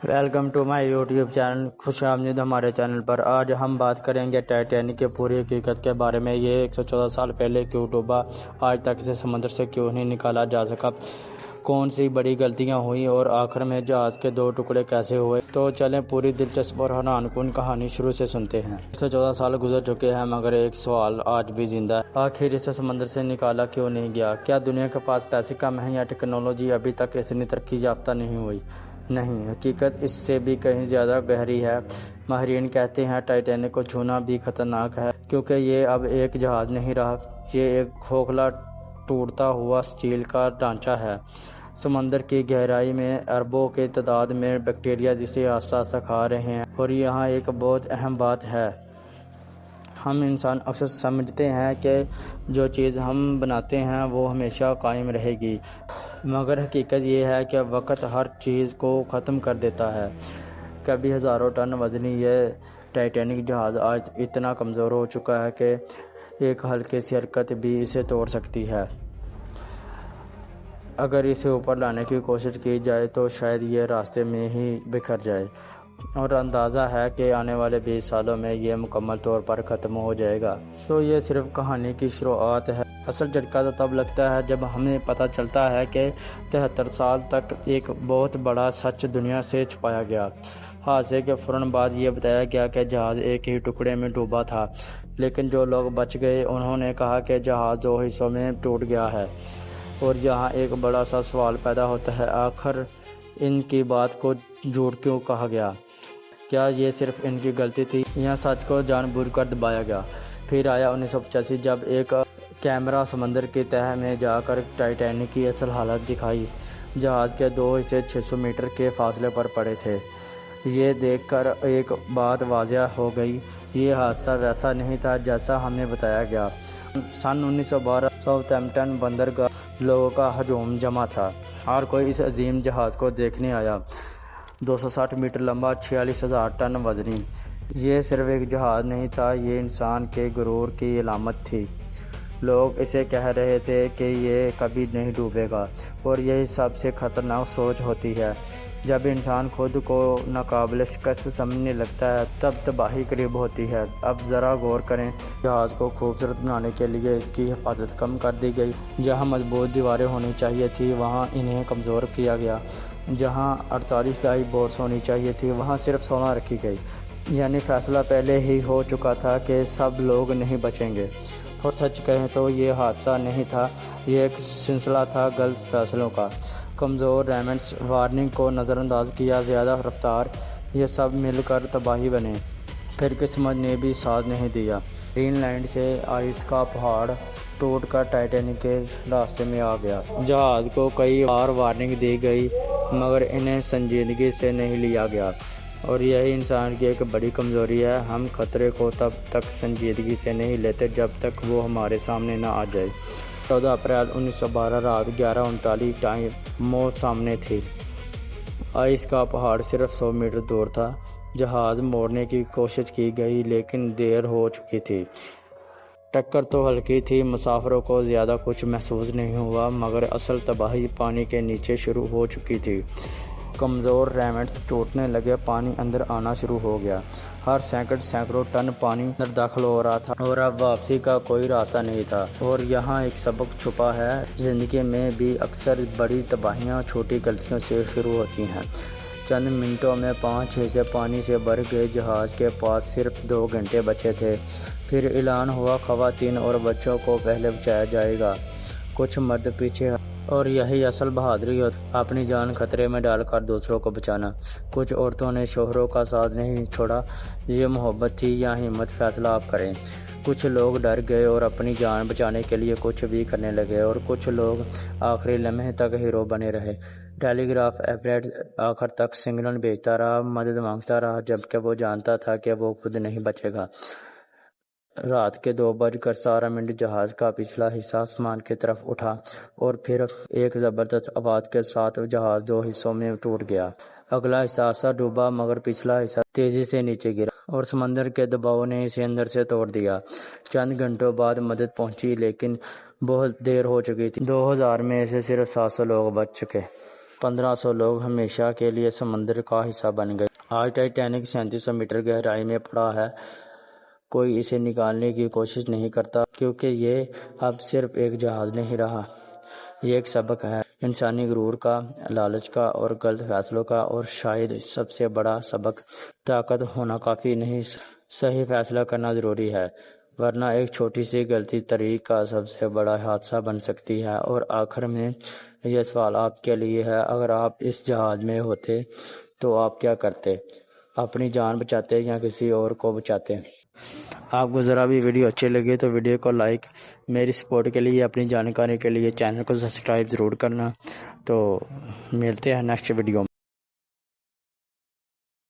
Welcome to my YouTube channel, خوش آمدید ہمارے چینل پر۔ آج ہم بات کریں گے ٹائٹینک کی پوری حقیقت کے بارے میں۔ یہ 114 سال پہلے کیوں ڈوبا، آج تک اسے سمندر سے کیوں نہیں نکالا جا سکا، کون سی بڑی غلطیاں ہوئیں اور آخر میں جہاز کے 2 ٹکڑے کیسے ہوئے۔ تو چلیں پوری دلچسپ اور حیران کن کہانی شروع سے سنتے ہیں۔ 114 سال گزر چکے ہیں مگر ایک سوال آج بھی زندہ ہے، آخر اسے سمندر سے نکالا کیوں نہیں گیا؟ کیا دنیا کے پاس پیسے کم ہیں یا ٹیکنالوجی ابھی تک اتنی ترقی یافتہ نہیں ہوئی؟ نہیں، حقیقت اس سے بھی کہیں زیادہ گہری ہے۔ ماہرین کہتے ہیں ٹائٹینک کو چھونا بھی خطرناک ہے، کیونکہ یہ اب ایک جہاز نہیں رہا، یہ ایک کھوکھلا ٹوٹتا ہوا اسٹیل کا ڈھانچہ ہے۔ سمندر کی گہرائی میں اربوں کی تعداد میں بیکٹیریا جسے آہستہ آہستہ کھا رہے ہیں۔ اور یہاں ایک بہت اہم بات ہے، ہم انسان اکثر سمجھتے ہیں کہ جو چیز ہم بناتے ہیں وہ ہمیشہ قائم رہے گی، مگر حقیقت یہ ہے کہ وقت ہر چیز کو ختم کر دیتا ہے۔ کبھی ہزاروں ٹن وزنی یہ ٹائٹینک جہاز آج اتنا کمزور ہو چکا ہے کہ ایک ہلکی سی حرکت بھی اسے توڑ سکتی ہے۔ اگر اسے اوپر لانے کی کوشش کی جائے تو شاید یہ راستے میں ہی بکھر جائے، اور اندازہ ہے کہ آنے والے 20 سالوں میں یہ مکمل طور پر ختم ہو جائے گا۔ تو یہ صرف کہانی کی شروعات ہے، اصل جھٹکا تو تب لگتا ہے جب ہمیں پتہ چلتا ہے کہ 73 سال تک ایک بہت بڑا سچ دنیا سے چھپایا گیا۔ حادثے کے فوراً بعد یہ بتایا گیا کہ جہاز ایک ہی ٹکڑے میں ڈوبا تھا، لیکن جو لوگ بچ گئے انہوں نے کہا کہ جہاز 2 حصوں میں ٹوٹ گیا ہے۔ اور یہاں ایک بڑا سا سوال پیدا ہوتا ہے، آخر ان کی بات کو جھوٹ کیوں کہا گیا؟ کیا یہ صرف ان کی غلطی تھی یا سچ کو جان بوجھ کر دبایا گیا؟ پھر آیا 1985 جب ایک کیمرہ سمندر کی تہہ میں جا کر ٹائٹینک کی اصل حالت دکھائی۔ جہاز کے 2 حصے 600 میٹر کے فاصلے پر پڑے تھے۔ یہ دیکھ کر ایک بات واضح ہو گئی، یہ حادثہ ویسا نہیں تھا جیسا ہمیں بتایا گیا۔ سن 1912 ساؤتھہمپٹن بندرگاہ لوگوں کا ہجوم جمع تھا، ہر کوئی اس عظیم جہاز کو دیکھنے آیا۔ 260 میٹر لمبا، 46,000 ٹن وزنی، یہ صرف ایک جہاز نہیں تھا، یہ انسان کے غرور کی علامت تھی۔ لوگ اسے کہہ رہے تھے کہ یہ کبھی نہیں ڈوبے گا، اور یہی سب سے خطرناک سوچ ہوتی ہے۔ جب انسان خود کو ناقابل شکست سمجھنے لگتا ہے تب تباہی قریب ہوتی ہے۔ اب ذرا غور کریں، جہاز کو خوبصورت بنانے کے لیے اس کی حفاظت کم کر دی گئی۔ جہاں مضبوط دیواریں ہونی چاہیے تھی وہاں انہیں کمزور کیا گیا، جہاں 48 لائی بورڈز ہونی چاہیے تھی وہاں صرف 16 رکھی گئی۔ یعنی فیصلہ پہلے ہی ہو چکا تھا کہ سب لوگ نہیں بچیں گے۔ اور سچ کہیں تو یہ حادثہ نہیں تھا، یہ ایک سلسلہ تھا غلط فیصلوں کا۔ کمزور ریمنٹس، وارننگ کو نظر انداز کیا، زیادہ رفتار، یہ سب مل کر تباہی بنے۔ پھر قسمت نے بھی ساتھ نہیں دیا۔ گرین لینڈ سے آئس کا پہاڑ ٹوٹ کر ٹائٹینک کے راستے میں آ گیا۔ جہاز کو کئی بار وارننگ دی گئی مگر انہیں سنجیدگی سے نہیں لیا گیا، اور یہی انسان کی ایک بڑی کمزوری ہے، ہم خطرے کو تب تک سنجیدگی سے نہیں لیتے جب تک وہ ہمارے سامنے نہ آ جائے۔ 14 اپریل 1912 رات 11:39 ٹائم موت سامنے تھی۔ آئس کا پہاڑ صرف 100 میٹر دور تھا۔ جہاز موڑنے کی کوشش کی گئی لیکن دیر ہو چکی تھی۔ ٹکر تو ہلکی تھی، مسافروں کو زیادہ کچھ محسوس نہیں ہوا، مگر اصل تباہی پانی کے نیچے شروع ہو چکی تھی۔ کمزور ریمنٹس ٹوٹنے لگے، پانی اندر آنا شروع ہو گیا۔ ہر سیکنڈ سینکڑوں ٹن پانی اندر داخل ہو رہا تھا، اور اب واپسی کا کوئی راستہ نہیں تھا۔ اور یہاں ایک سبق چھپا ہے، زندگی میں بھی اکثر بڑی تباہیاں چھوٹی غلطیوں سے شروع ہوتی ہیں۔ چند منٹوں میں 5 حصے پانی سے بھر گئے، جہاز کے پاس صرف 2 گھنٹے بچے تھے۔ پھر اعلان ہوا، خواتین اور بچوں کو پہلے بچایا جائے گا۔ کچھ مرد پیچھے، اور یہی اصل بہادری ہوتی ہے، اپنی جان خطرے میں ڈال کر دوسروں کو بچانا۔ کچھ عورتوں نے شوہروں کا ساتھ نہیں چھوڑا، یہ محبت تھی یا ہمت، فیصلہ آپ کریں۔ کچھ لوگ ڈر گئے اور اپنی جان بچانے کے لیے کچھ بھی کرنے لگے، اور کچھ لوگ آخری لمحے تک ہیرو بنے رہے۔ ٹیلی گراف آپریٹر آخر تک سگنل بھیجتا رہا، مدد مانگتا رہا، جبکہ وہ جانتا تھا کہ وہ خود نہیں بچے گا۔ رات کے 2:17 جہاز کا پچھلا حصہ آسمان کی طرف اٹھا، اور پھر ایک زبردست آواز کے ساتھ جہاز 2 حصوں میں ٹوٹ گیا۔ اگلا حصہ آہستہ ڈوبا مگر پچھلا حصہ تیزی سے نیچے گرا، اور سمندر کے دباؤ نے اسے اندر سے توڑ دیا۔ چند گھنٹوں بعد مدد پہنچی لیکن بہت دیر ہو چکی تھی۔ 2000 میں سے صرف 700 لوگ بچ سکے۔ 1500 لوگ ہمیشہ کے لیے سمندر کا حصہ بن گئے۔ آج ٹائٹینک 3700 میٹر گہرائی میں پڑا ہے، کوئی اسے نکالنے کی کوشش نہیں کرتا، کیونکہ یہ اب صرف ایک جہاز نہیں رہا، یہ ایک سبق ہے، انسانی غرور کا، لالچ کا اور غلط فیصلوں کا، اور شاید سب سے بڑا سبق، طاقت ہونا کافی نہیں، صحیح فیصلہ کرنا ضروری ہے، ورنہ ایک چھوٹی سی غلطی طریق کا سب سے بڑا حادثہ بن سکتی ہے۔ اور آخر میں یہ سوال آپ کے لیے ہے، اگر آپ اس جہاز میں ہوتے تو آپ کیا کرتے؟ اپنی جان بچاتے یا کسی اور کو بچاتے؟ آپ کو ذرا بھی ویڈیو اچھی لگے تو ویڈیو کو لائک، میری سپورٹ کے لیے، اپنی جانکاری کے لیے چینل کو سبسکرائب ضرور کرنا۔ تو ملتے ہیں نیکسٹ ویڈیو میں۔